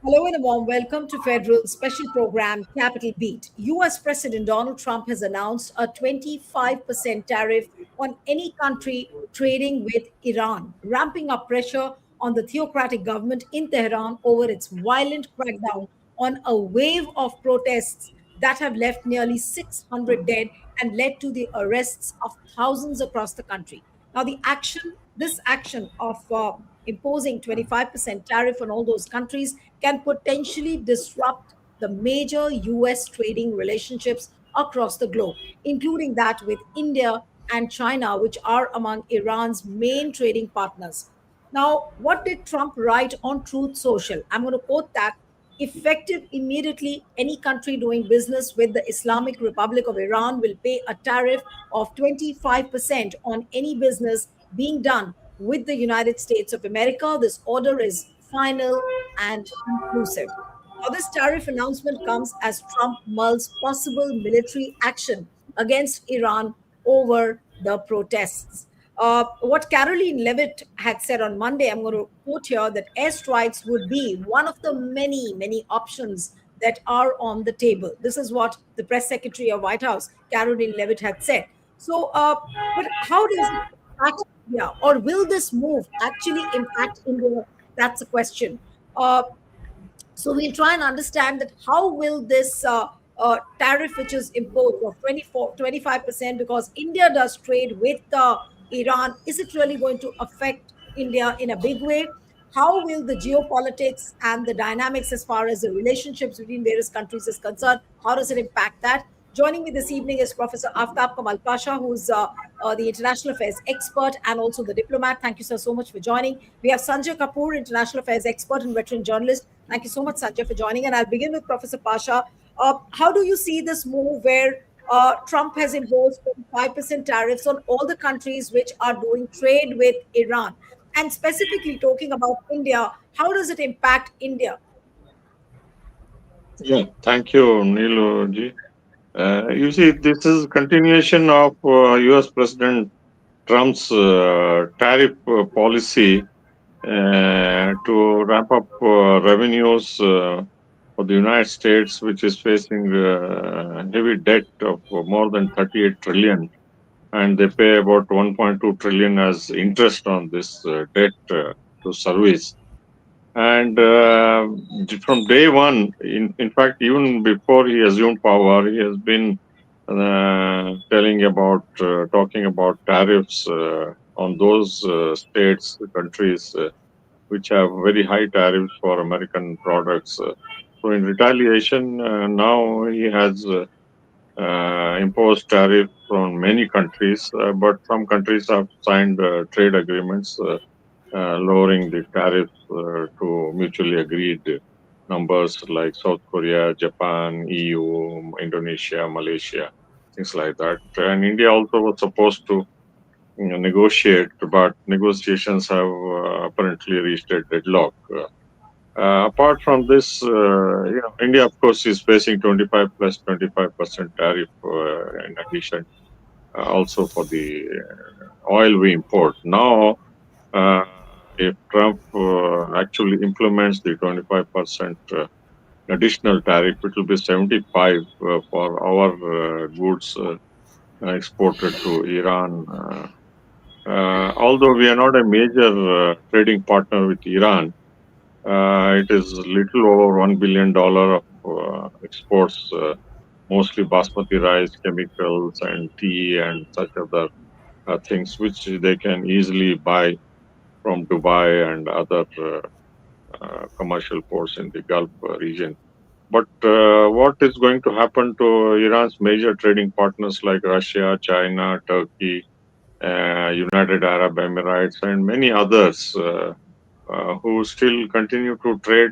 Hello and a warm welcome to Federal Special Program Capital Beat. US President Donald Trump has announced a 25% tariff on any country trading with Iran, ramping up pressure on the theocratic government in Tehran over its violent crackdown on a wave of protests that have left nearly 600 dead and led to the arrests of thousands across the country. Now, this action of imposing 25% tariff on all those countries can potentially disrupt the major US trading relationships across the globe, including that with India and China, which are among Iran's main trading partners. Now, what did Trump write on Truth Social? I'm going to quote that: effective immediately, any country doing business with the Islamic Republic of Iran will pay a tariff of 25% on any business being done with the United States of America. This order is final and conclusive. Now, this tariff announcement comes as Trump mulls possible military action against Iran over the protests. What Caroline Levitt had said on Monday, I'm going to quote here, that airstrikes would be one of the many, many options that are on the table. This is what the press secretary of White House, Caroline Levitt, had said. So, but how does it impact India, or will this move actually impact India? That's a question. Uh, so we'll try and understand that how will this tariff which is imposed of 25%, because India does trade with Iran, is it really going to affect India in a big way? How will the geopolitics and the dynamics as far as the relationships between various countries is concerned, how does it impact that? Joining me this evening is Professor Aftab Kamal Pasha, who's the international affairs expert and also the diplomat. Thank you, sir, so much for joining. We have Sanjay Kapoor, international affairs expert and veteran journalist. Thank you so much, Sanjay, for joining. And I'll begin with Professor Pasha. How do you see this move where Trump has imposed 5% tariffs on all the countries which are doing trade with Iran? And specifically talking about India, how does it impact India? Yeah, thank you, Neelu ji. You see, this is continuation of U.S. President Trump's tariff policy to ramp up revenues for the United States, which is facing heavy debt of more than 38 trillion, and they pay about 1.2 trillion as interest on this debt to service. And from day one, in fact, even before he assumed power, he has been talking about tariffs on those states, countries which have very high tariffs for American products. So, in retaliation, now he has imposed tariffs on many countries, but some countries have signed trade agreements lowering the tariffs to mutually agreed numbers like South Korea, Japan, EU, Indonesia, Malaysia, things like that. And India also was supposed to negotiate, but negotiations have apparently reached a deadlock. Apart from this, India, of course, is facing 25 plus 25% tariff in addition, also for the oil we import. Now, uh, if Trump actually implements the 25% additional tariff, it will be 75 for our goods exported to Iran. Although we are not a major trading partner with Iran, it is little over $1 billion of exports, mostly basmati rice, chemicals, and tea, and such other things which they can easily buy from Dubai and other commercial ports in the Gulf region. But what is going to happen to Iran's major trading partners like Russia, China, Turkey, United Arab Emirates, and many others who still continue to trade?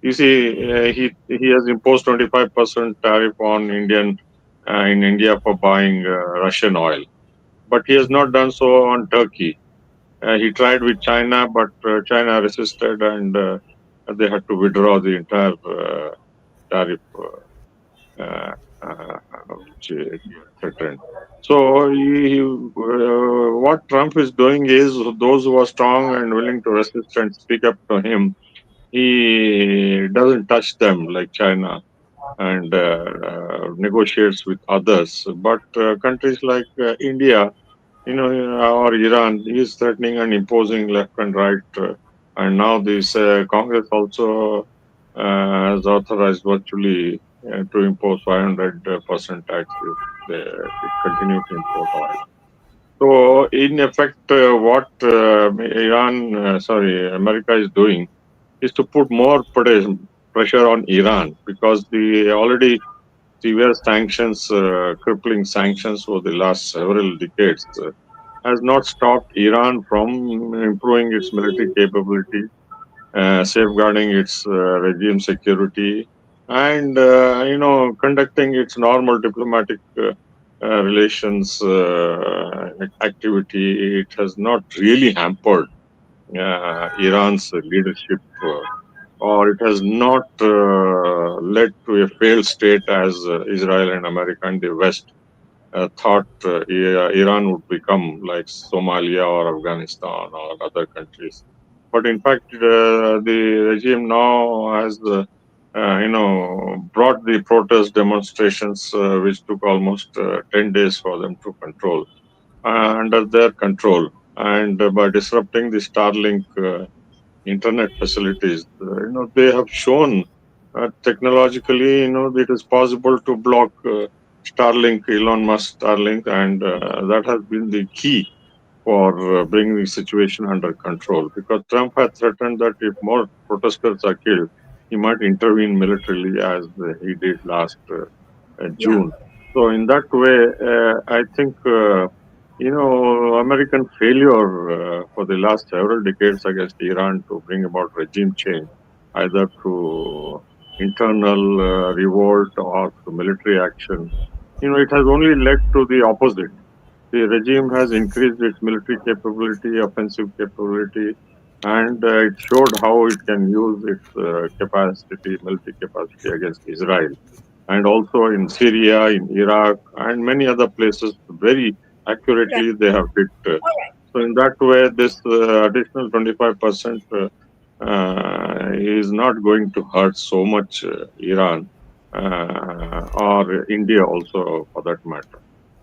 You see, he has imposed 25% tariff on in India for buying Russian oil, but he has not done so on Turkey. He tried with China, but China resisted, and they had to withdraw the entire tariff uh, uh, which he had threatened. So, what Trump is doing is those who are strong and willing to resist and speak up to him, he doesn't touch them like China and negotiates with others. But countries like India, or Iran, he is threatening and imposing left and right. And now this Congress also has authorized virtually to impose 500% tax if they continue to import oil. So, in effect, what America is doing is to put more pressure on Iran because the already severe sanctions, crippling sanctions over the last several decades, has not stopped Iran from improving its military capability, safeguarding its regime security, and conducting its normal diplomatic relations activity. It has not really hampered Iran's leadership, or it has not led to a failed state as Israel and America and the West thought Iran would become like Somalia or Afghanistan or other countries. But in fact, the regime now has, brought the protest demonstrations, which took almost 10 days for them to control, under their control. And by disrupting the Starlink internet facilities, they have shown technologically, it is possible to block Starlink, Elon Musk Starlink, and that has been the key for bringing the situation under control. Because Trump had threatened that if more protesters are killed, he might intervene militarily, as he did last Yeah. June. So, in that way, I think American failure for the last several decades against Iran to bring about regime change, either through internal revolt or through military action, it has only led to the opposite. The regime has increased its military capability, offensive capability, and it showed how it can use its military capacity against Israel, and also in Syria, in Iraq, and many other places. Very Right. accurately, they have hit. All right. So, in that way, this additional 25% is not going to hurt so much Iran or India, also for that matter.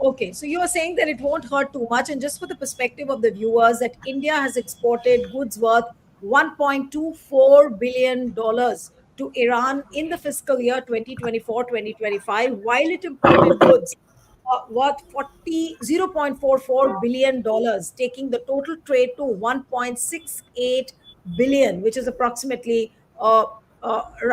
Okay, so you are saying that it won't hurt too much. And just for the perspective of the viewers, that India has exported goods worth $1.24 billion to Iran in the fiscal year 2024-2025, while it imported goods worth 0.44 billion dollars, taking the total trade to 1.68 billion, which is approximately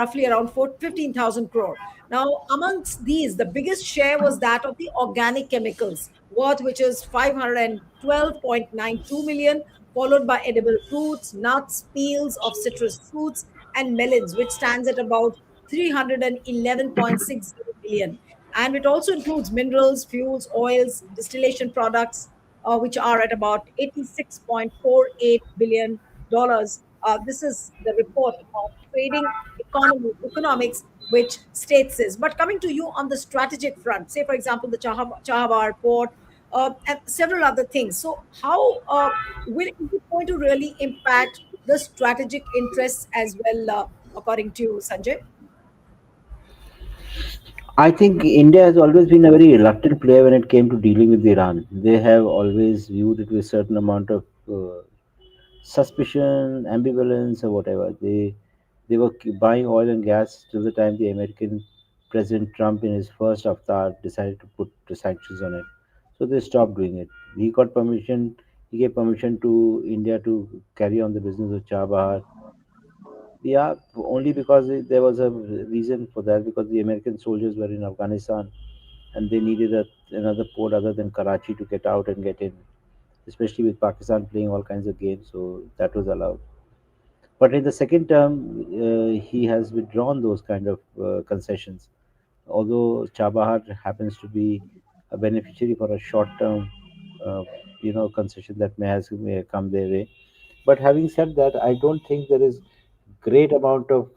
roughly around 15,000 crore. Now, amongst these, the biggest share was that of the organic chemicals, worth which is 512.92 million, followed by edible fruits, nuts, peels of citrus fruits, and melons, which stands at about 311.60 million. And it also includes minerals, fuels, oils, distillation products, which are at about $86.48 billion. This is the report of trading economics, which states this. But coming to you on the strategic front, say, for example, the Chahabar port, and several other things. So, how is it going to really impact the strategic interests as well, according to you, Sanjay? I think India has always been a very reluctant player when it came to dealing with Iran. They have always viewed it with certain amount of suspicion, ambivalence, or whatever. They were buying oil and gas till the time the American President Trump, in his first avatar, decided to put the sanctions on it. So they stopped doing it. He got permission. He gave permission to India to carry on the business of Chabahar. Yeah, only because there was a reason for that, because the American soldiers were in Afghanistan and they needed another port other than Karachi to get out and get in, especially with Pakistan playing all kinds of games, so that was allowed. But in the second term, he has withdrawn those kind of concessions. Although Chabahar happens to be a beneficiary for a short term, uh, concession that may come their way. But having said that, I don't think there is great amount of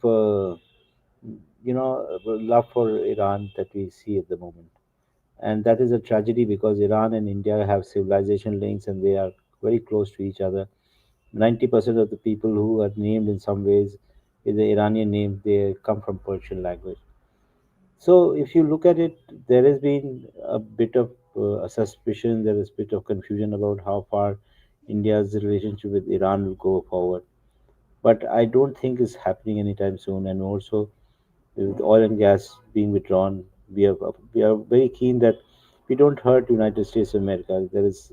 love for Iran that we see at the moment, and that is a tragedy because Iran and India have civilization links and they are very close to each other. 90% of the people who are named in some ways is the Iranian name. They come from Persian language. So if you look at it, there has been a bit of a suspicion, there is a bit of confusion about how far India's relationship with Iran will go forward. But I don't think it's happening anytime soon. And also, with oil and gas being withdrawn, we are very keen that we don't hurt United States of America. There is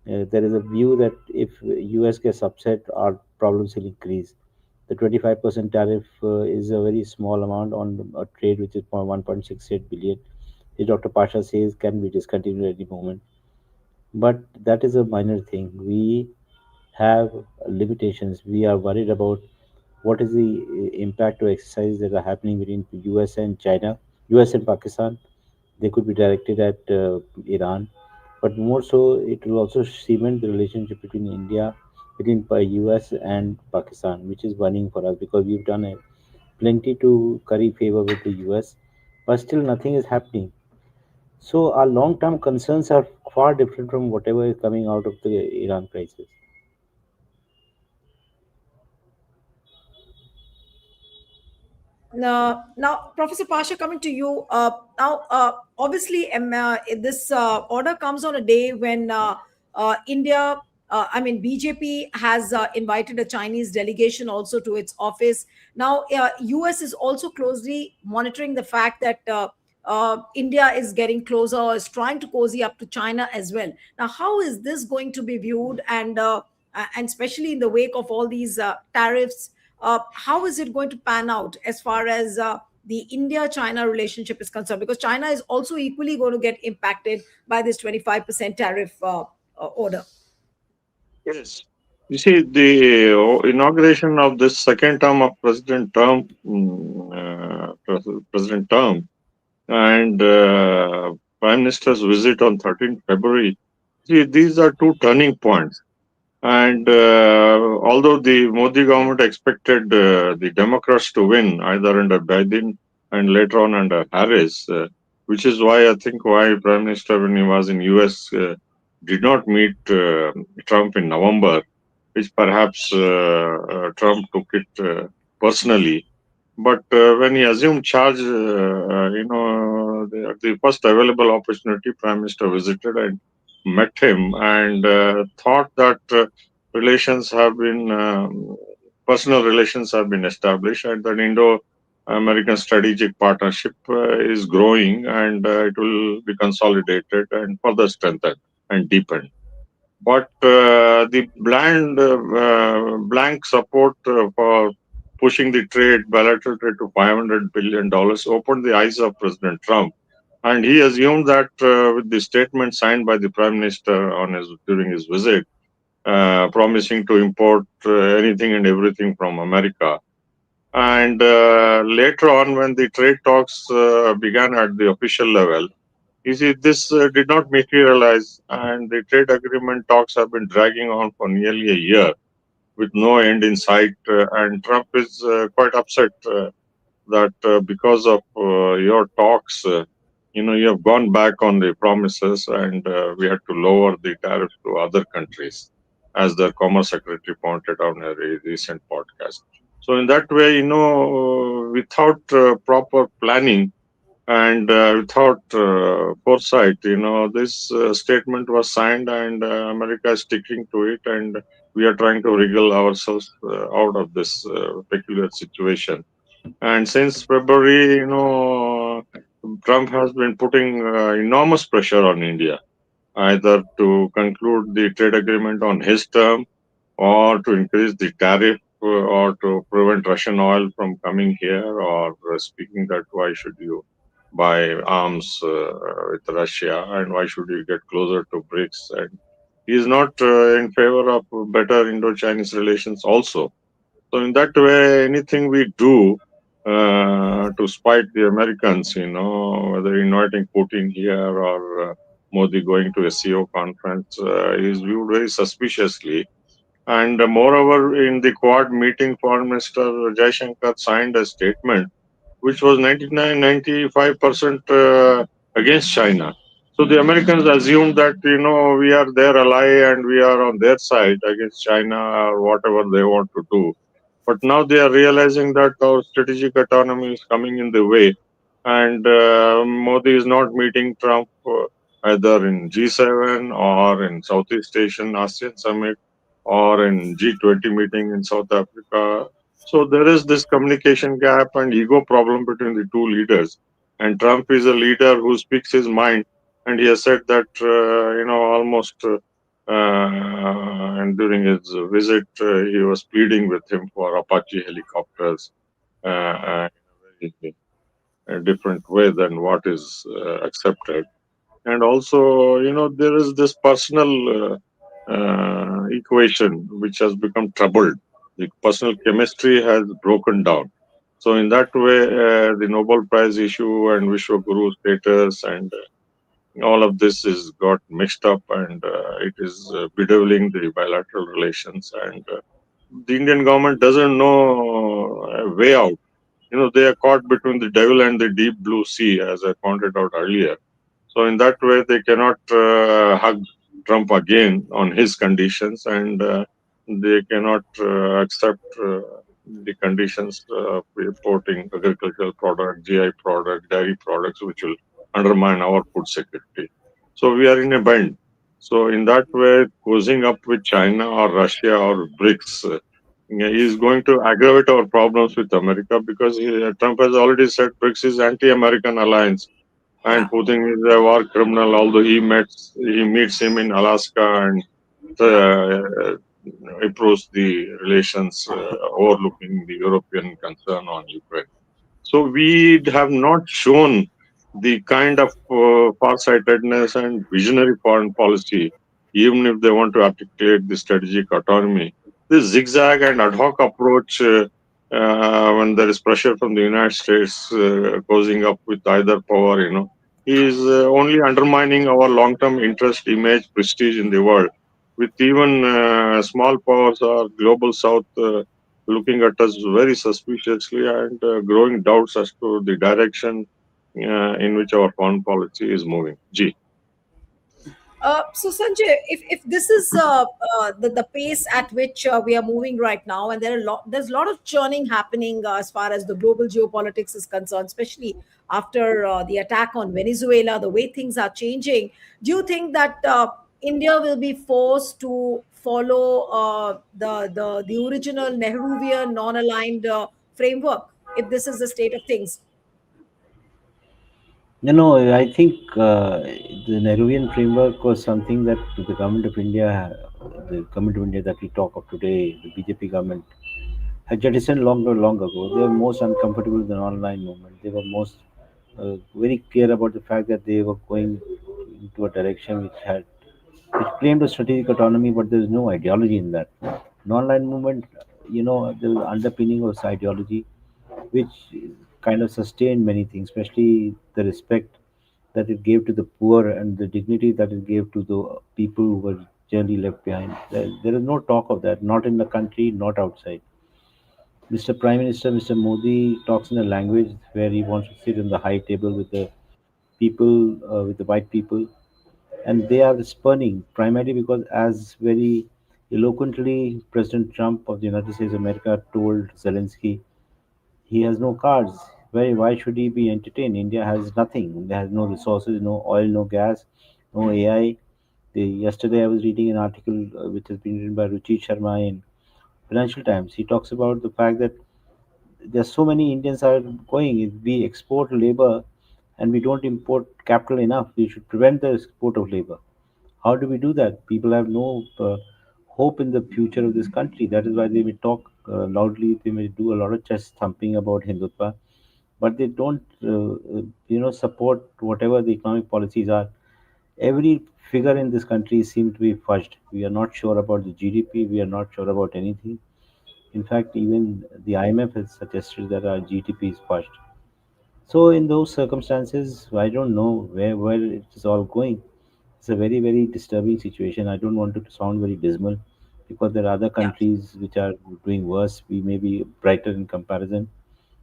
a view that if US gets upset, our problems will increase. The 25% tariff is a very small amount on a trade which is for 1.68 billion. Which Dr. Pasha says can be discontinued at any moment. But that is a minor thing. We have limitations. We are worried about what is the impact of exercises that are happening between US and China, US and Pakistan. They could be directed at Iran, but more so, it will also cement the relationship between India, between US and Pakistan, which is burning for us because we've done plenty to curry favor with the US, but still nothing is happening. So our long-term concerns are far different from whatever is coming out of the Iran crisis. Now, Professor Pasha, coming to you. Now, obviously, this order comes on a day when India, I mean, BJP has invited a Chinese delegation also to its office. Now, US is also closely monitoring the fact that India is getting closer or is trying to cozy up to China as well. Now, how is this going to be viewed, and especially in the wake of all these tariffs? How is it going to pan out as far as the India China relationship is concerned? Because China is also equally going to get impacted by this 25% tariff order. Yes. You see, the inauguration of this second term of President term and Prime Minister's visit on 13th February. See, these are two turning points. And although the Modi government expected the Democrats to win either under Biden and later on under Harris, which is why I think why Prime Minister when he was in US did not meet Trump in November, which perhaps Trump took it personally. But when he assumed charge, the first available opportunity, Prime Minister visited and met him and thought that relations have been, personal relations have been established, and that Indo-American strategic partnership is growing and it will be consolidated and further strengthened and deepened. But the blank support for pushing the bilateral trade to $500 billion opened the eyes of President Trump. And he assumed that with the statement signed by the Prime Minister during his visit, promising to import anything and everything from America. And later on, when the trade talks began at the official level, you see, this did not materialize, and the trade agreement talks have been dragging on for nearly a year with no end in sight. And Trump is quite upset that because of your talks, you have gone back on the promises, and we had to lower the tariffs to other countries, as the Commerce Secretary pointed out in a recent podcast. So, in that way, without proper planning, and without foresight, this statement was signed, and America is sticking to it, and we are trying to wriggle ourselves out of this peculiar situation. And since February, Trump has been putting enormous pressure on India, either to conclude the trade agreement on his term, or to increase the tariff, or to prevent Russian oil from coming here, or speaking that why should you buy arms with Russia, and why should you get closer to BRICS? And he is not in favor of better Indo-Chinese relations also. So in that way, anything we do to spite the Americans, whether inviting Putin here or Modi going to a CO conference, is viewed very suspiciously. And moreover, in the Quad meeting, Foreign Minister Jaishankar signed a statement which was 99, 95% against China. So the Americans assumed that, we are their ally and we are on their side against China or whatever they want to do. But now they are realizing that our strategic autonomy is coming in the way, and Modi is not meeting Trump either in G7 or in Southeast Asian ASEAN Summit or in G20 meeting in South Africa. So there is this communication gap and ego problem between the two leaders. And Trump is a leader who speaks his mind, and he has said that almost. And during his visit, he was pleading with him for Apache helicopters in a very different way than what is accepted. And also, there is this personal equation which has become troubled. The personal chemistry has broken down. So, in that way, the Nobel Prize issue and Vishwaguru status and all of this is got mixed up, and it is bedeviling the bilateral relations. And the Indian government doesn't know a way out. They are caught between the devil and the deep blue sea, as I pointed out earlier. So in that way, they cannot hug Trump again on his conditions, and they cannot accept the conditions of importing agricultural product, GI product, dairy products, which will undermine our food security. So we are in a bind. So in that way, cozying up with China or Russia or BRICS is going to aggravate our problems with America, because Trump has already said BRICS is anti-American alliance, Yeah. and Putin is a war criminal. Although he meets him in Alaska and uh, improves the relations, overlooking the European concern on Ukraine. So we have not shown the kind of farsightedness and visionary foreign policy, even if they want to articulate the strategic autonomy. This zigzag and ad hoc approach, when there is pressure from the United States causing up with either power, is only undermining our long-term interest, image, prestige in the world. With even small powers or global South looking at us very suspiciously and growing doubts as to the direction in which our foreign policy is moving. G. So Sanjay, if this is the pace at which we are moving right now, and there's a lot of churning happening as far as the global geopolitics is concerned, especially after the attack on Venezuela, the way things are changing. Do you think that India will be forced to follow the original Nehruvian non-aligned framework if this is the state of things? I think the Nehruvian framework was something that the government of India that we talk of today, the BJP government, had jettisoned long ago. They were most uncomfortable with the online movement. They were most very clear about the fact that they were going into a direction which claimed a strategic autonomy, but there is no ideology in that. Non-line movement, there was underpinning of this ideology, which kind of sustained many things, especially the respect that it gave to the poor and the dignity that it gave to the people who were generally left behind. There is no talk of that, not in the country, not outside. Mr. Prime Minister, Mr. Modi talks in a language where he wants to sit in the high table with the people, with the white people, and they are spurning primarily because, as very eloquently President Trump of the United States of America told Zelensky, he has no cards. Why should he be entertained? India has nothing. India has no resources, no oil, no gas, no AI. Yesterday, I was reading an article which has been written by Ruchi Sharma in Financial Times. He talks about the fact that there's so many Indians are going. We export labor and we don't import capital enough. We should prevent the export of labor. How do we do that? People have no hope in the future of this country. That is why they may talk loudly. They may do a lot of chest thumping about Hindutva, but they don't, support whatever the economic policies are. Every figure in this country seems to be fudged. We are not sure about the GDP. We are not sure about anything. In fact, even the IMF has suggested that our GDP is fudged. So, in those circumstances, I don't know where it is all going. It's a very, very disturbing situation. I don't want it to sound very dismal because there are other Yeah. countries which are doing worse. We may be brighter in comparison.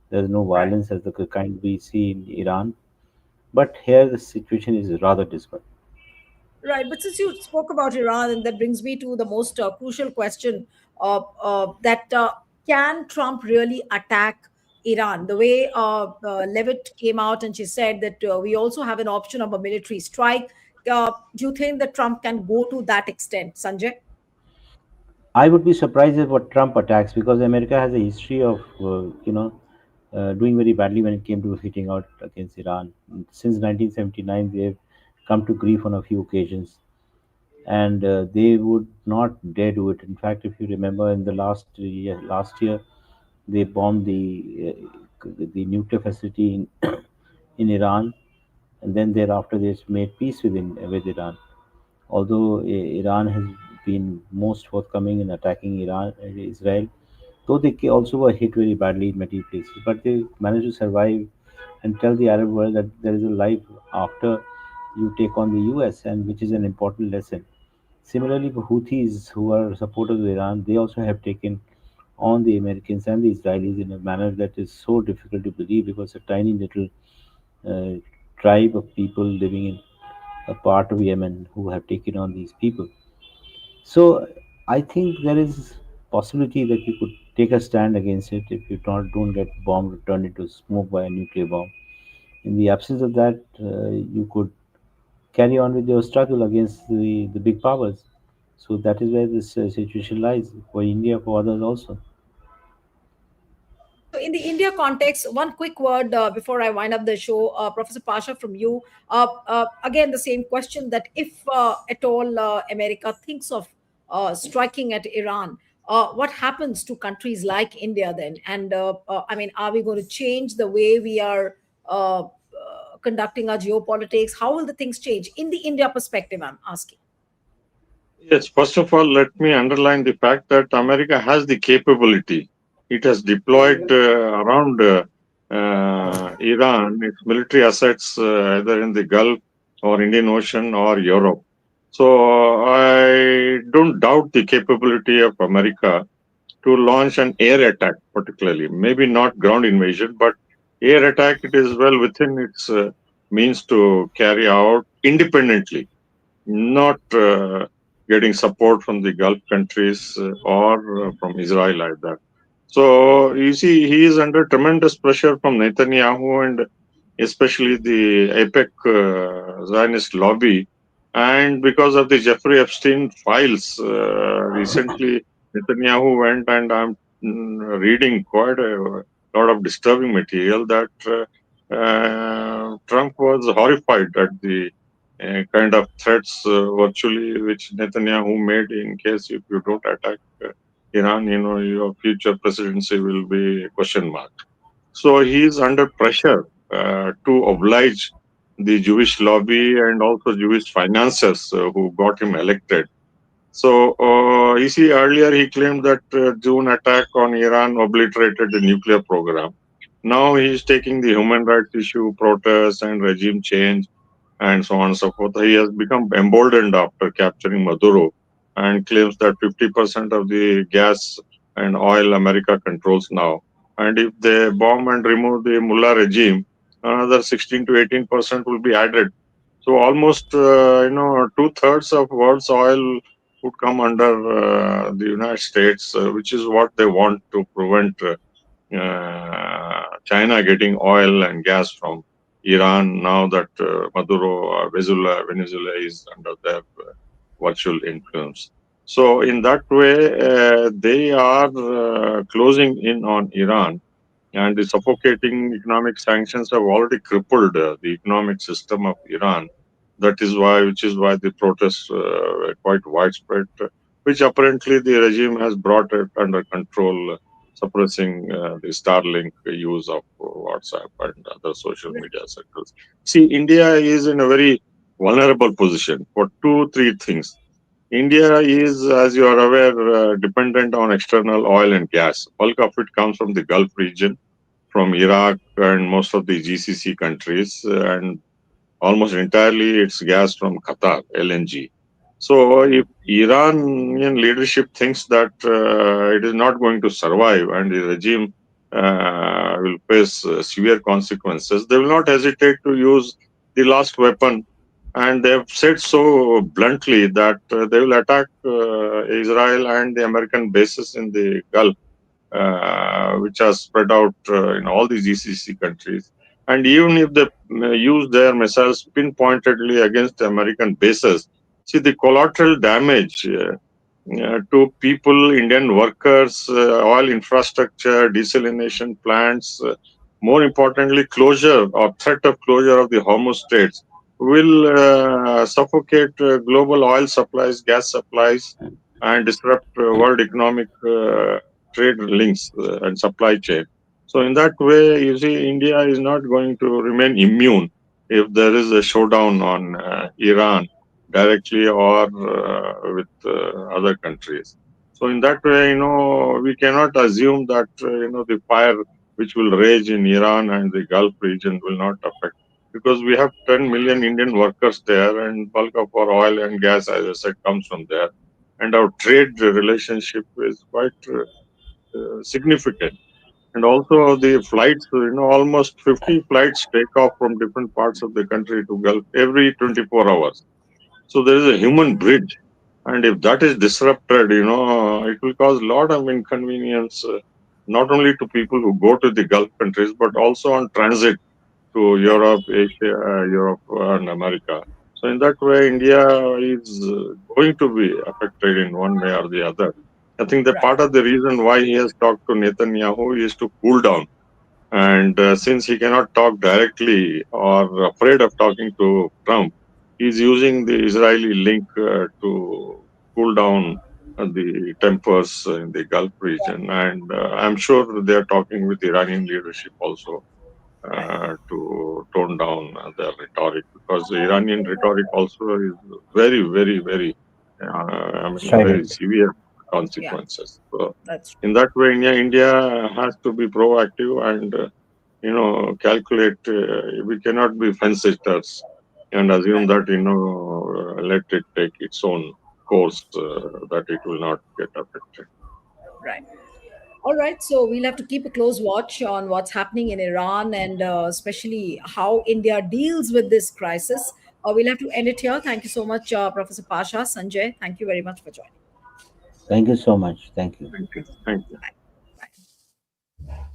There's no Right. violence as the kind we see in Iran. But here the situation is rather dismal. Right, but since you spoke about Iran, and that brings me to the most crucial question that Can Trump really attack Iran? The way Levitt came out and she said that we also have an option of a military strike. Do you think that Trump can go to that extent, Sanjay? I would be surprised if what Trump attacks because America has a history of doing very badly when it came to hitting out against Iran. Since 1979, they've come to grief on a few occasions, and they would not dare do it. In fact, if you remember, in the last year, they bombed the nuclear facility in Iran, and then thereafter they made peace with Iran. Although Iran has been most forthcoming in attacking Israel, though they also were hit very badly in many places, but they managed to survive and tell the Arab world that there is a life after you take on the US, and which is an important lesson. Similarly, the Houthis, who are supporters of Iran, they also have taken on the Americans and the Israelis in a manner that is so difficult to believe because a tiny little uh, tribe of people living in a part of Yemen who have taken on these people. So I think there is possibility that you could take a stand against it if you don't get bombed turned into smoke by a nuclear bomb. In the absence of that, you could carry on with your struggle against the big powers. So that is where this situation lies for India, for others also. So, in the India context, one quick word before I wind up the show, Professor Pasha, from you. Again, the same question that if at all America thinks of striking at Iran, what happens to countries like India then? And I mean, are we going to change the way we are conducting our geopolitics? How will the things change in the India perspective? I'm asking. Yes, first of all, let me underline the fact that America has the capability. It has deployed around Iran its military assets either in the Gulf or Indian Ocean or Europe. So I don't doubt the capability of America to launch an air attack, particularly. Maybe not ground invasion, but air attack, it is well within its means to carry out independently, not getting support from the Gulf countries or from Israel like that. So you see, he is under tremendous pressure from Netanyahu and especially the APEC Zionist lobby. And because of the Jeffrey Epstein files, recently Netanyahu went and I'm reading quite a lot of disturbing material that Trump was horrified at the kind of threats virtually which Netanyahu made in case if you don't attack Iran, your future presidency will be a question mark. So he is under pressure to oblige the Jewish lobby and also Jewish financiers who got him elected. So you see, earlier he claimed that June attack on Iran obliterated the nuclear program. Now he is taking the human rights issue, protests, and regime change and so on and so forth. He has become emboldened after capturing Maduro and claims that 50% of the gas and oil America controls now. And if they bomb and remove the mullah regime, another 16 to 18% will be added. So almost, two-thirds of world's oil would come under the United States, which is what they want to prevent China getting oil and gas from Iran now that Maduro or Venezuela is under their virtual influence. So, in that way, they are closing in on Iran, and the suffocating economic sanctions have already crippled the economic system of Iran. Which is why the protests were quite widespread, which apparently the regime has brought it under control, suppressing the Starlink use of WhatsApp and other social media circles. See, India is in a very vulnerable position for two, three things. India is, as you are aware, dependent on external oil and gas. Bulk of it comes from the Gulf region, from Iraq and most of the GCC countries, and almost entirely it's gas from Qatar, LNG. So if Iranian leadership thinks that it is not going to survive and the regime will face severe consequences, they will not hesitate to use the last weapon. And they have said so bluntly that they will attack Israel and the American bases in the Gulf which are spread out in all these GCC countries. And even if they use their missiles pinpointedly against American bases, see the collateral damage to people, Indian workers, oil infrastructure, desalination plants, more importantly, closure or threat of closure of the Hormuz Straits will suffocate global oil supplies, gas supplies, and disrupt world economic trade links and supply chain. So, in that way, you see, India is not going to remain immune if there is a showdown on Iran directly or with other countries. So in that way, we cannot assume that the fire which will rage in Iran and the Gulf region will not affect, because we have 10 million Indian workers there, and bulk of our oil and gas, as I said, comes from there, and our trade relationship is quite significant. And also the flights, almost 50 flights take off from different parts of the country to Gulf every 24 hours. So there is a human bridge, and if that is disrupted, it will cause a lot of inconvenience, not only to people who go to the Gulf countries, but also on transit to Right. Europe, Asia, Europe, and America. So in that way, India is going to be affected in one way or the other. I think that Right. part of the reason why he has talked to Netanyahu is to cool down. And since he cannot talk directly or afraid of talking to Trump, he's using the Israeli link to cool down the tempers in the Gulf region. And I'm sure they're talking with Iranian leadership also Right. to tone down their rhetoric, because the Iranian rhetoric also is very, very, very, very Strident. severe Yeah. consequences. So That's true. in that way, India has to be proactive and calculate. We cannot be fence sitters and assume Right. that let it take its own course, that it will not get affected. Right. All right. So we'll have to keep a close watch on what's happening in Iran and especially how India deals with this crisis. We'll have to end it here. Thank you so much, Professor Pasha. Sanjay, thank you very much for joining. Thank you so much. Thank you. Thank you. Thank you. Bye. Bye.